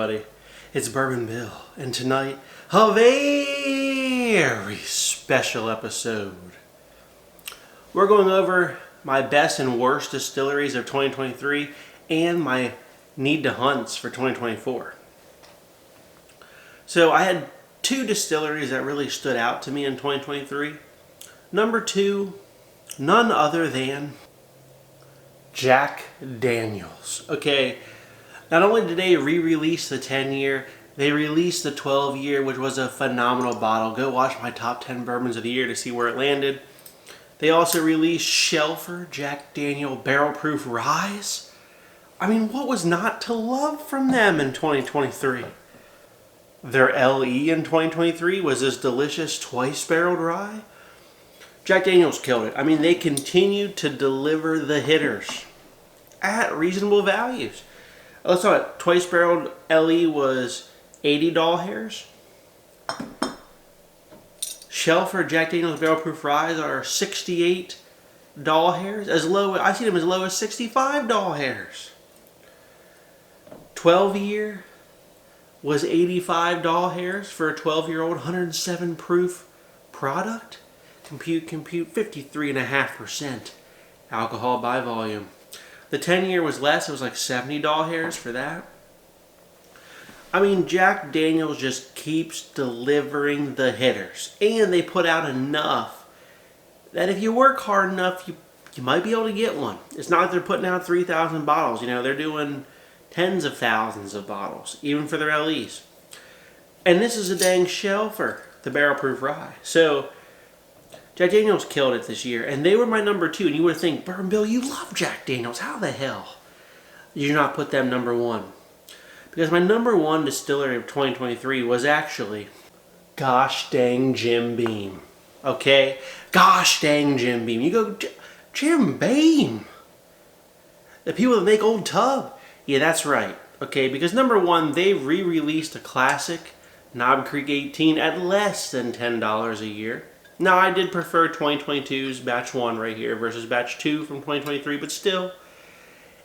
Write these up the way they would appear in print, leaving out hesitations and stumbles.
everybody? It's Bourbon Bill, and tonight, a very special episode. We're going over my best and worst distilleries of 2023 and my need to hunts for 2024. So I had two distilleries that really stood out to me in 2023. Number two, none other than Jack Daniel's. Okay, not only did they re-release the 10-year, they released the 12-year, which was a phenomenal bottle. Go watch my top 10 bourbons of the year to see where it landed. They also released Shelfer Jack Daniel Barrel Proof Ryes. I mean, what was not to love from them in 2023? Their LE in 2023 was this delicious twice-barreled rye. Jack Daniel's killed it. I mean, they continued to deliver the hitters at reasonable values. Let's talk about twice-barreled LE was $80 hairs. Shelfer Jack Daniel's Barrel Proof Ryes are $68 hairs. I've seen them as low as $65 hairs. 12-year was $85 hairs for a 12-year-old 107 proof product. Compute 53.5% alcohol by volume. The 10-year was less. It was like $70 hairs for that. I mean, Jack Daniel's just keeps delivering the hitters. And they put out enough that if you work hard enough, you might be able to get one. It's not like they're putting out 3,000 bottles. You know, they're doing tens of thousands of bottles, even for their LEs. And this is a dang Shelfer, the Barrel Proof Rye. So Jack Daniel's killed it this year, and they were my number two. And you would think, Bourbon Bill, you love Jack Daniel's. How the hell did you not put them number one? Because my number one distillery of 2023 was actually, gosh dang, Jim Beam. Okay? Gosh dang, Jim Beam. You go, Jim Beam? The people that make Old Tub? Yeah, that's right. Okay, because number one, they re-released a classic Knob Creek 18 at less than $10 a year. Now, I did prefer 2022's batch 1 right here versus batch 2 from 2023, but still,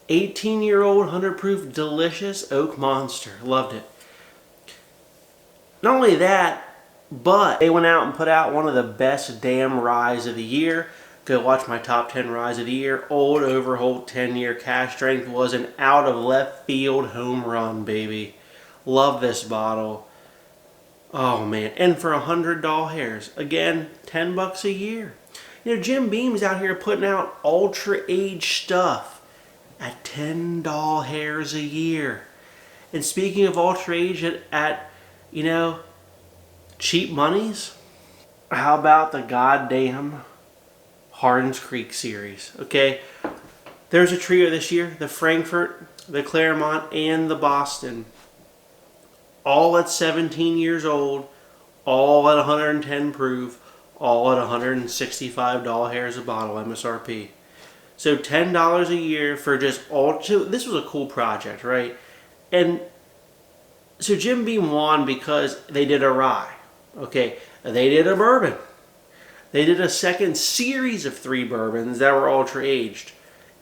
18-year-old 100 proof delicious oak monster. Loved it. Not only that, but they went out and put out one of the best damn ryes of the year. Go watch my top 10 ryes of the year. Old Overholt 10-year cash strength was an out of left field home run, baby. Love this bottle. Oh man, and for $100 hairs, again, $10 a year. You know, Jim Beam's out here putting out ultra aged stuff at $10 hairs a year. And speaking of ultra aged at you know, cheap monies, how about the goddamn Hardin's Creek series? Okay, there's a trio this year: the Frankfurt, the Claremont, and the Boston. All at 17 years old, all at 110 proof, all at $165 hairs a bottle MSRP. So $10 a year for just all. So this was a cool project, right? And so Jim Beam won because they did a rye. Okay, they did a bourbon. They did a second series of 3 bourbons that were ultra aged.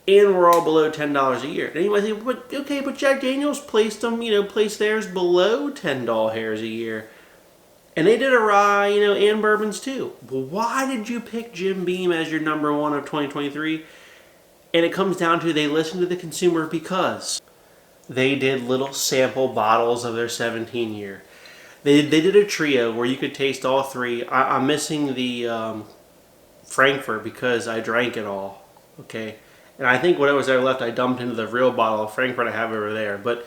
And we're all below $10 a year. And you might think, but Jack Daniel's placed them, placed theirs below $10 hairs a year. And they did a rye, and bourbons too. But why did you pick Jim Beam as your number one of 2023? And it comes down to they listened to the consumer because they did little sample bottles of their 17-year. They did a trio where you could taste all 3. I'm missing the Frankfurt because I drank it all. Okay. And I think what was there left, I dumped into the real bottle of Frankfurt I have over there. But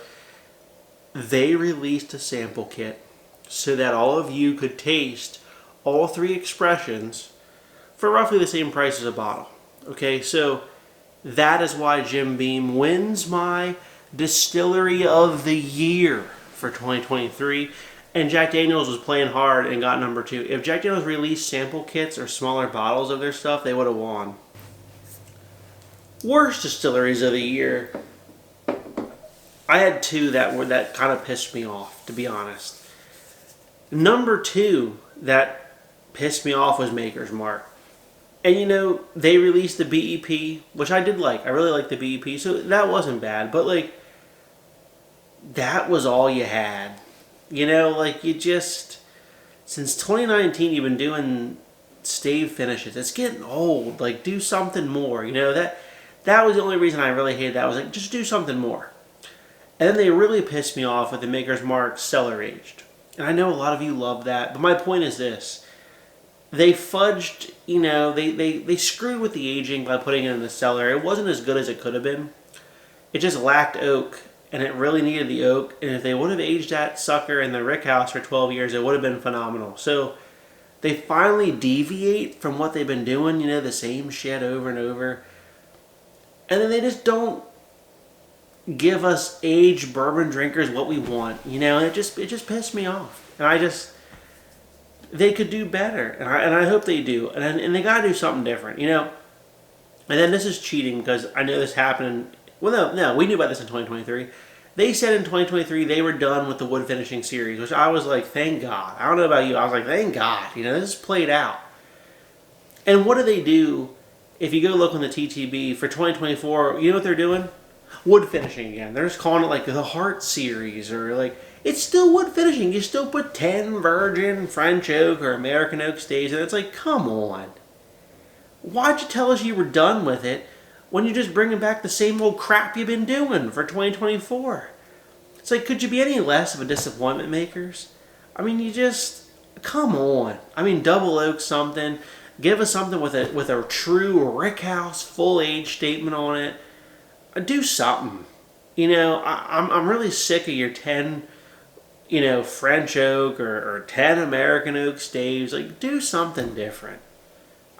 they released a sample kit so that all of you could taste all 3 expressions for roughly the same price as a bottle. Okay, so that is why Jim Beam wins my Distillery of the Year for 2023. And Jack Daniel's was playing hard and got number 2. If Jack Daniel's released sample kits or smaller bottles of their stuff, they would have won. Worst distilleries of the year. I had 2 that kind of pissed me off, to be honest. Number 2 that pissed me off was Maker's Mark. And they released the BEP, which I did like. I really liked the BEP, so that wasn't bad. But that was all you had. Like you just, since 2019, you've been doing stave finishes. It's getting old. Like, do something more. That was the only reason I really hated that. I was like, just do something more. And then they really pissed me off with the Maker's Mark cellar aged. And I know a lot of you love that, but my point is this. They fudged, they screwed with the aging by putting it in the cellar. It wasn't as good as it could have been. It just lacked oak, and it really needed the oak. And if they would have aged that sucker in the rick house for 12 years, it would have been phenomenal. So they finally deviate from what they've been doing, the same shit over and over. And then they just don't give us aged bourbon drinkers what we want, and it just pissed me off. And they could do better, and I hope they do, and they got to do something different, And then this is cheating because I know this happened. Well, no, we knew about this in 2023. They said in 2023 they were done with the wood finishing series, which I was like, thank God. I don't know about you, I was like, thank God. This is played out. And what do they do? If you go look on the TTB for 2024, you know what they're doing? Wood finishing again. They're just calling it like the Heart Series, or like, it's still wood finishing. You still put 10 virgin French oak or American oak staves, and it's like, come on. Why'd you tell us you were done with it when you're just bringing back the same old crap you've been doing for 2024? It's like, could you be any less of a disappointment, makers? I mean, come on. I mean, double oak something. Give us something with a true rickhouse full age statement on it. Do something. I'm really sick of your 10, French oak or 10 American oak staves. Like, do something different.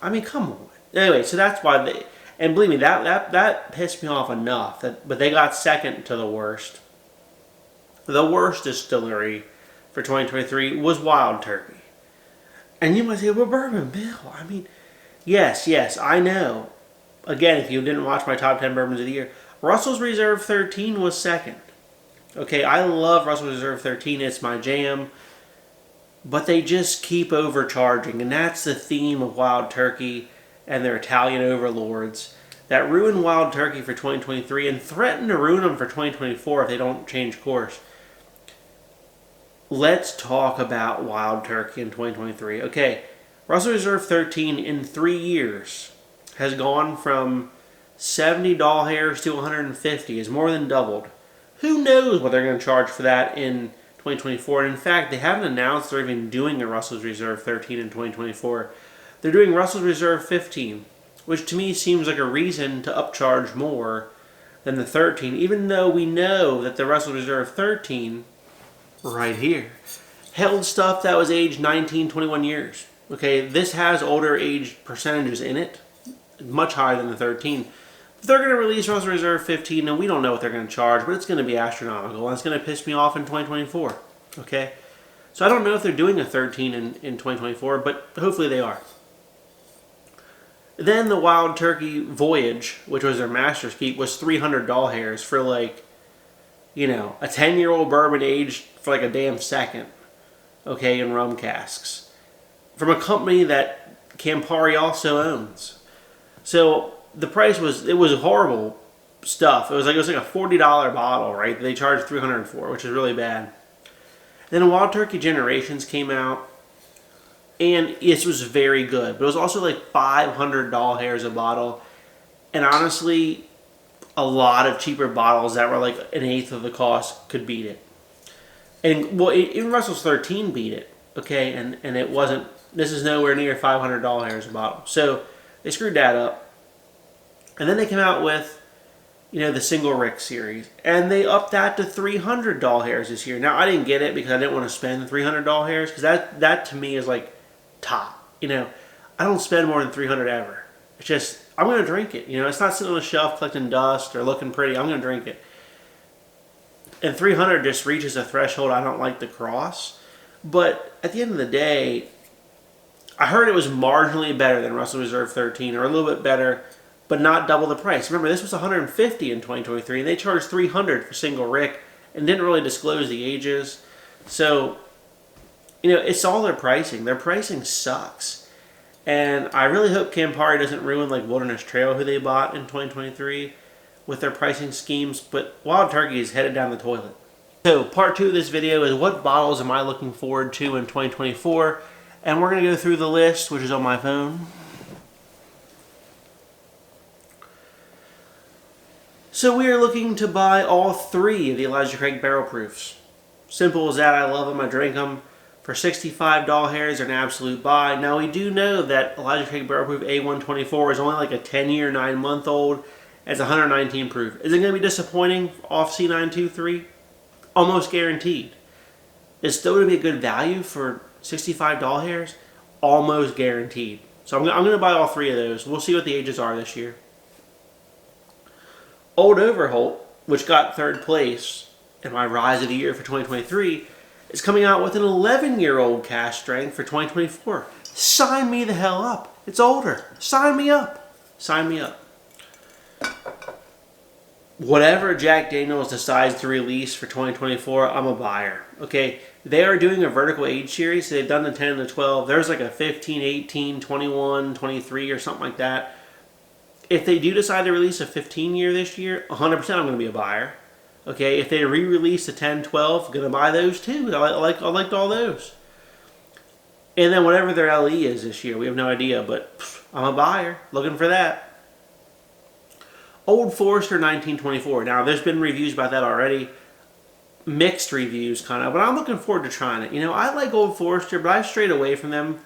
I mean, come on. Anyway, so that's why and believe me, that pissed me off enough. But they got second to the worst. The worst distillery for 2023 was Wild Turkey. And you might say, well, Bourbon, Bill, I mean, yes, I know. Again, if you didn't watch my top 10 bourbons of the year, Russell's Reserve 13 was second. Okay, I love Russell's Reserve 13. It's my jam. But they just keep overcharging. And that's the theme of Wild Turkey and their Italian overlords that ruined Wild Turkey for 2023 and threaten to ruin them for 2024 if they don't change course. Let's talk about Wild Turkey in 2023. Okay, Russell Reserve 13 in 3 years has gone from 70 doll hairs to 150. Is more than doubled. Who knows what they're going to charge for that in 2024? And in fact, they haven't announced they're even doing a Russell's Reserve 13 in 2024. They're doing Russell's Reserve 15, which to me seems like a reason to upcharge more than the 13, even though we know that the Russell's Reserve 13, right here, held stuff that was aged 19, 21 years. Okay, this has older age percentages in it, much higher than the 13. They're going to release Russell Reserve 15, and we don't know what they're going to charge, but it's going to be astronomical, and it's going to piss me off in 2024. Okay? So I don't know if they're doing a 13 in 2024, but hopefully they are. Then the Wild Turkey Voyage, which was their master's keep, was 300 doll hairs for like, a 10-year-old bourbon aged for like a damn second. Okay, in rum casks. From a company that Campari also owns. So the price was horrible stuff. It was like a $40 bottle, right? They charged $300 for, which is really bad. Then Wild Turkey Generations came out, and it was very good, but it was also like 500 doll hairs a bottle, and honestly, a lot of cheaper bottles that were like an eighth of the cost could beat it. And well, even Russell's 13 beat it, okay, and it wasn't. This is nowhere near 500 doll hairs a bottle, so they screwed that up. And then they came out with, the Single Rick series. And they upped that to 300 doll hairs this year. Now, I didn't get it because I didn't want to spend the 300 doll hairs. Because that to me is like top. I don't spend more than 300 ever. It's just, I'm going to drink it. It's not sitting on the shelf collecting dust or looking pretty. I'm going to drink it. And 300 just reaches a threshold I don't like to cross. But at the end of the day, I heard it was marginally better than Russell Reserve 13, or a little bit better, but not double the price. Remember, this was $150 in 2023, and they charged $300 for Single Rick and didn't really disclose the ages. So, it's all their pricing. Their pricing sucks. And I really hope Campari doesn't ruin like Wilderness Trail, who they bought in 2023, with their pricing schemes. But Wild Turkey is headed down the toilet. So part 2 of this video is what bottles am I looking forward to in 2024, and we're going to go through the list, which is on my phone. So we are looking to buy all 3 of the Elijah Craig barrel proofs. Simple as that. I love them. I drink them. For $65, they're an absolute buy. Now we do know that Elijah Craig barrel proof A124 is only like a 10-year, 9-month-old. It's 119 proof. Is it going to be disappointing off C923? Almost guaranteed. Is still going to be a good value for $65? Almost guaranteed. So I'm going to buy all 3 of those. We'll see what the ages are this year. Old Overholt, which got 3rd place in my Rise of the Year for 2023, is coming out with an 11-year-old cask strength for 2024. Sign me the hell up. It's older. Sign me up. Sign me up. Whatever Jack Daniels decides to release for 2024, I'm a buyer. Okay, they are doing a vertical age series. So they've done the 10 and the 12. There's like a 15, 18, 21, 23 or something like that. If they do decide to release a 15-year this year, 100% I'm going to be a buyer. Okay, if they re-release the 10, 12, I'm going to buy those too. I liked all those. And then whatever their LE is this year, we have no idea, but I'm a buyer. Looking for that. Old Forester 1924. Now, there's been reviews about that already. Mixed reviews, kind of, but I'm looking forward to trying it. You know, I like Old Forester, but I've strayed away from them.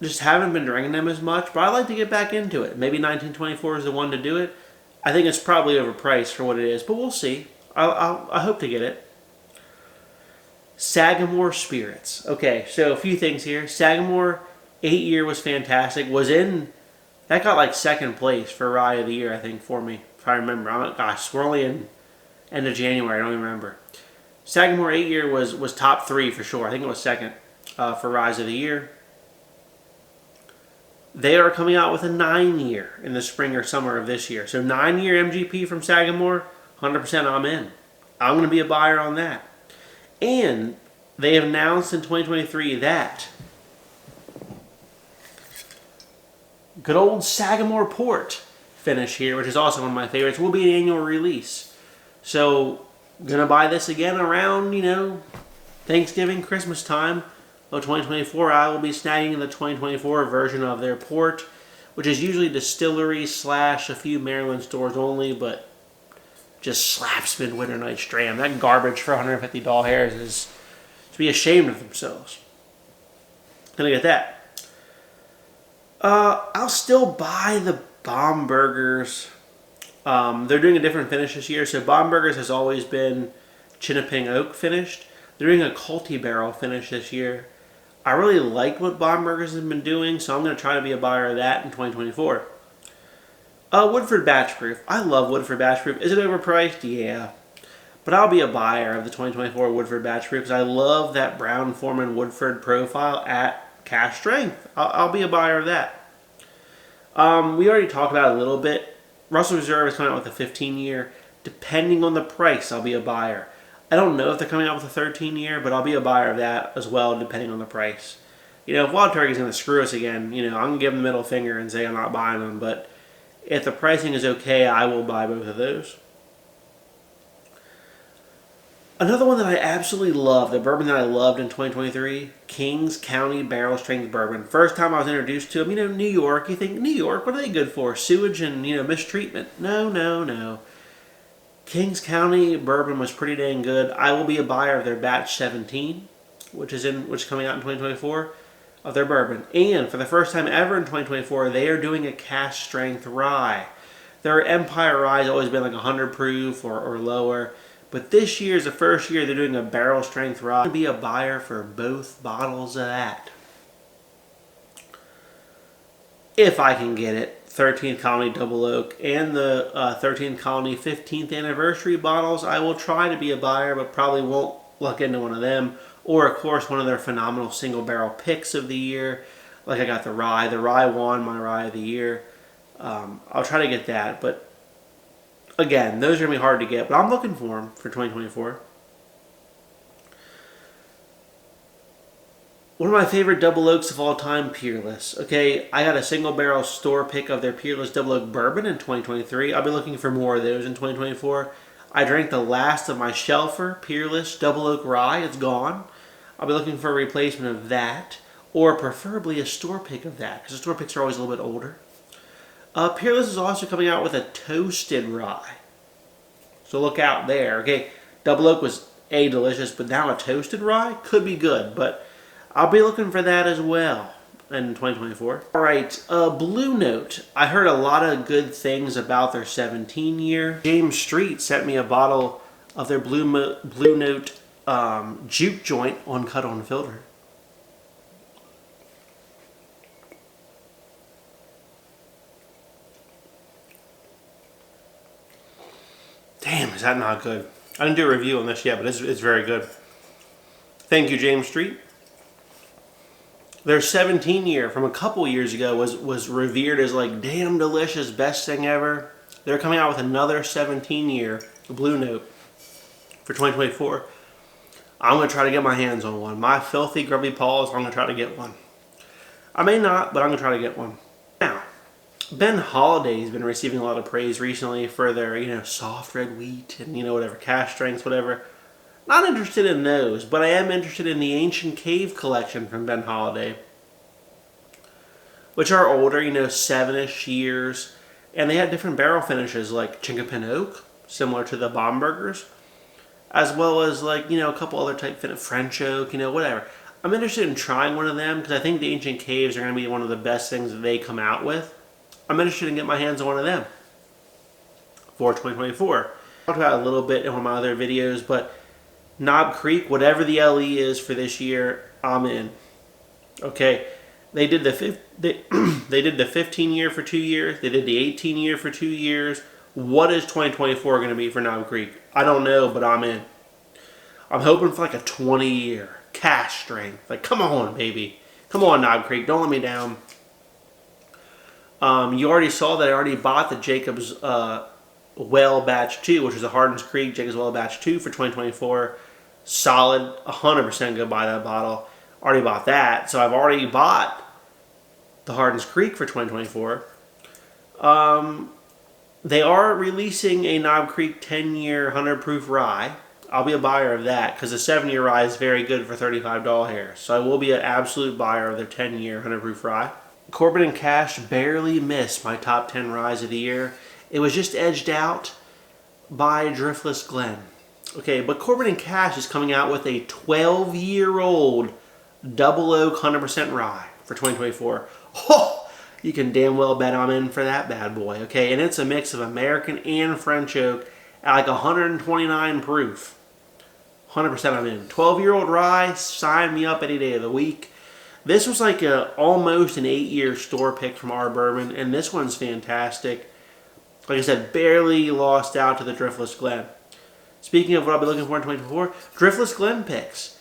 Just haven't been drinking them as much, but I like to get back into it. Maybe 1924 is the one to do it. I think it's probably overpriced for what it is, but we'll see. I hope to get it. Sagamore Spirits. Okay, so a few things here. Sagamore 8-year was fantastic. That got like 2nd place for Rye of the Year, I think, for me, if I remember. We're only in end of January. I don't even remember. Sagamore 8-year was top 3 for sure. I think it was 2nd for Rise of the Year. They are coming out with a 9-year in the spring or summer of this year. So 9-year MGP from Sagamore, 100% I'm in. I'm going to be a buyer on that. And they have announced in 2023 that good old Sagamore Port finish here, which is also one of my favorites, will be an annual release. So, going to buy this again around, Thanksgiving, Christmas time. Well, 2024, I will be snagging the 2024 version of their port, which is usually Distillery / a few Maryland stores only, but just slaps Midwinter Night's Dram. That garbage for $150 is to be ashamed of themselves. Gonna get that. I'll still buy the Baumburgers. They're doing a different finish this year, so Baumburgers has always been Chinnaping Oak finished. They're doing a Culti barrel finish this year. I really like what Baumburgers have been doing, so I'm going to try to be a buyer of that in 2024. Woodford Batch Proof. I love Woodford Batch Proof. Is it overpriced? Yeah. But I'll be a buyer of the 2024 Woodford Batch Proof because I love that Brown-Forman Woodford profile at cask strength. I'll be a buyer of that. We already talked about it a little bit. Russell Reserve is coming out with a 15-year. Depending on the price, I'll be a buyer. I don't know if they're coming out with a 13-year, but I'll be a buyer of that as well, depending on the price. If Wild Turkey's going to screw us again, I'm going to give them the middle finger and say I'm not buying them. But if the pricing is okay, I will buy both of those. Another one that I absolutely love, the bourbon that I loved in 2023, Kings County Barrel Strength Bourbon. First time I was introduced to them, New York. You think, New York, what are they good for? Sewage and, mistreatment. No. Kings County bourbon was pretty dang good. I will be a buyer of their batch 17, which is coming out in 2024, of their bourbon. And for the first time ever in 2024, they are doing a cask strength rye. Their Empire rye has always been like 100 proof or lower, but this year is the first year they're doing a barrel strength rye. I'll be a buyer for both bottles of that, if I can get it. 13th Colony Double Oak and the 13th Colony 15th Anniversary bottles. I will try to be a buyer, but probably won't luck into one of them. Or, of course, one of their phenomenal single barrel picks of the year. Like I got the Rye. The Rye won my Rye of the Year. I'll try to get that. But, again, those are going to be hard to get. But I'm looking for them for 2024. One of my favorite double oaks of all time, Peerless. Okay, I got a single barrel store pick of their Peerless Double Oak Bourbon in 2023. I'll be looking for more of those in 2024. I drank the last of my Shelfer Peerless Double Oak Rye. It's gone. I'll be looking for a replacement of that, or preferably a store pick of that, because the store picks are always a little bit older. Peerless is also coming out with a toasted rye. So look out there. Okay, Double Oak was delicious, but now a toasted rye could be good, but I'll be looking for that as well in 2024. All right, Blue Note. I heard a lot of good things about their 17-year. James Street sent me a bottle of their Blue Note Juke Joint uncut on filter. Damn, is that not good? I didn't do a review on this yet, but it's very good. Thank you, James Street. Their 17-year from a couple years ago was revered as like damn delicious, best thing ever. They're coming out with another 17-year Blue Note for 2024. I'm going to try to get my hands on one. My filthy, grubby paws, I'm going to try to get one. I may not, but I'm going to try to get one. Now, Ben Holiday's been receiving a lot of praise recently for their, soft red wheat and, whatever, cash strengths, whatever. Not interested in those, but I am interested in the Ancient Cave collection from Ben Holiday, which are older, 7-ish years, and they have different barrel finishes like Chinkapin Oak, similar to the Baumburgers, as well as like, a couple other type French Oak, whatever. I'm interested in trying one of them because I think the Ancient Caves are going to be one of the best things that they come out with. I'm interested in getting my hands on one of them for 2024. I talked about it a little bit in one of my other videos, but Knob Creek, whatever the LE is for this year, I'm in. Okay, they did the 15-year for 2 years. They did the 18-year for 2 years. What is 2024 going to be for Knob Creek? I don't know, but I'm in. I'm hoping for like a 20-year cash strength. Like, come on, baby. Come on, Knob Creek. Don't let me down. You already saw that I already bought the Jacob's Well Batch 2, which is a Hardin's Creek Jacob's Well Batch 2 for 2024. Solid, 100% go buy that bottle. Already bought that, so I've already bought the Hardin's Creek for 2024. They are releasing a Knob Creek 10-year 100 proof rye. I'll be a buyer of that because the 7-year rye is very good for $35 here. So I will be an absolute buyer of their 10-year 100 proof rye. Corbin and Cash barely missed my top 10 ryes of the year. It was just edged out by Driftless Glen. Okay, but Corbin and Cash is coming out with a 12-year-old Double Oak 100% rye for 2024. Oh, you can damn well bet I'm in for that bad boy. Okay, and it's a mix of American and French oak at like 129 proof. 100% I'm in. 12-year-old rye, sign me up any day of the week. This was like almost an 8-year store pick from our Bourbon, and this one's fantastic. Like I said, barely lost out to the Driftless Glen. Speaking of what I'll be looking for in 2024, Driftless Glen picks.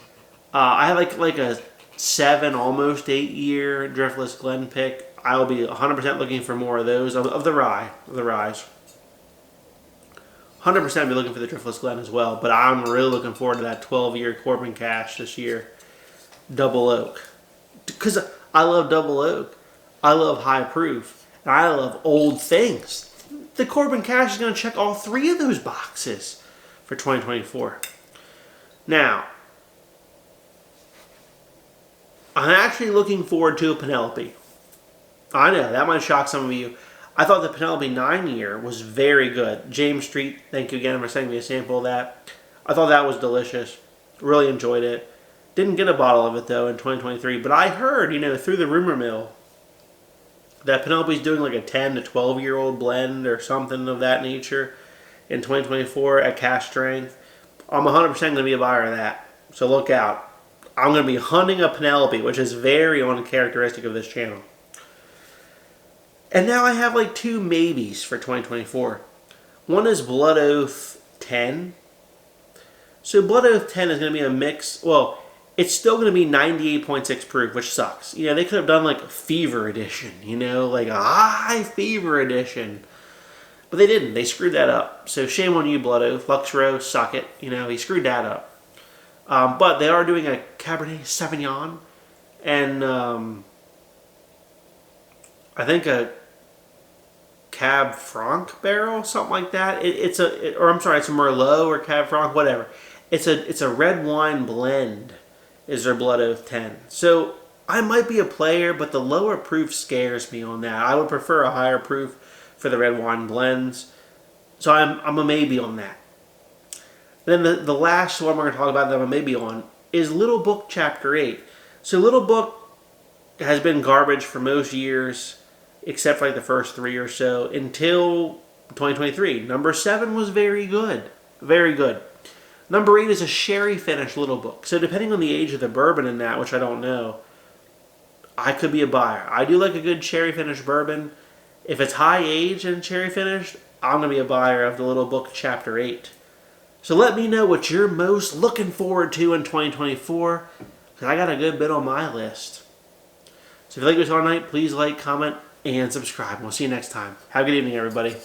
I have like a 7, almost 8-year Driftless Glen pick. I'll be 100% looking for more of those, of the ryes. 100% be looking for the Driftless Glen as well, but I'm really looking forward to that 12-year Corbin Cash this year. Double Oak. Because I love Double Oak. I love high proof. And I love old things. The Corbin Cash is going to check all 3 of those boxes for 2024. Now, I'm actually looking forward to a Penelope. I know, that might shock some of you. I thought the Penelope 9-year was very good. James Street, thank you again for sending me a sample of that. I thought that was delicious. Really enjoyed it. Didn't get a bottle of it, though, in 2023. But I heard, through the rumor mill, that Penelope's doing like a 10 to 12-year-old blend or something of that nature in 2024 at cash strength. I'm 100% going to be a buyer of that. So look out. I'm going to be hunting a Penelope, which is very uncharacteristic of this channel. And now I have like 2 maybes for 2024. One is Blood Oath 10. So Blood Oath 10 is going to be a mix. Well, it's still going to be 98.6 proof, which sucks. They could have done like a Fever Edition, like a high Fever Edition. But they didn't. They screwed that up. So shame on you, Blood Oath. Luxro, suck it. He screwed that up. But they are doing a Cabernet Sauvignon. And I think a Cab Franc barrel, something like that. It's a Merlot or Cab Franc, whatever. It's a red wine blend, is their Blood Oath 10. So I might be a player, but the lower proof scares me on that. I would prefer a higher proof for the red wine blends. So I'm a maybe on that. Then the last one we're going to talk about that I'm a maybe on is Little Book Chapter 8. So Little Book has been garbage for most years, except for like the first 3 or so, until 2023. Number 7 was very good. Very good. Number 8 is a sherry finish Little Book. So depending on the age of the bourbon in that, which I don't know, I could be a buyer. I do like a good cherry finish bourbon. If it's high age and cherry finished, I'm going to be a buyer of the Little Book Chapter 8. So let me know what you're most looking forward to in 2024, because I got a good bit on my list. So if you like this all night, please like, comment, and subscribe. We'll see you next time. Have a good evening, everybody.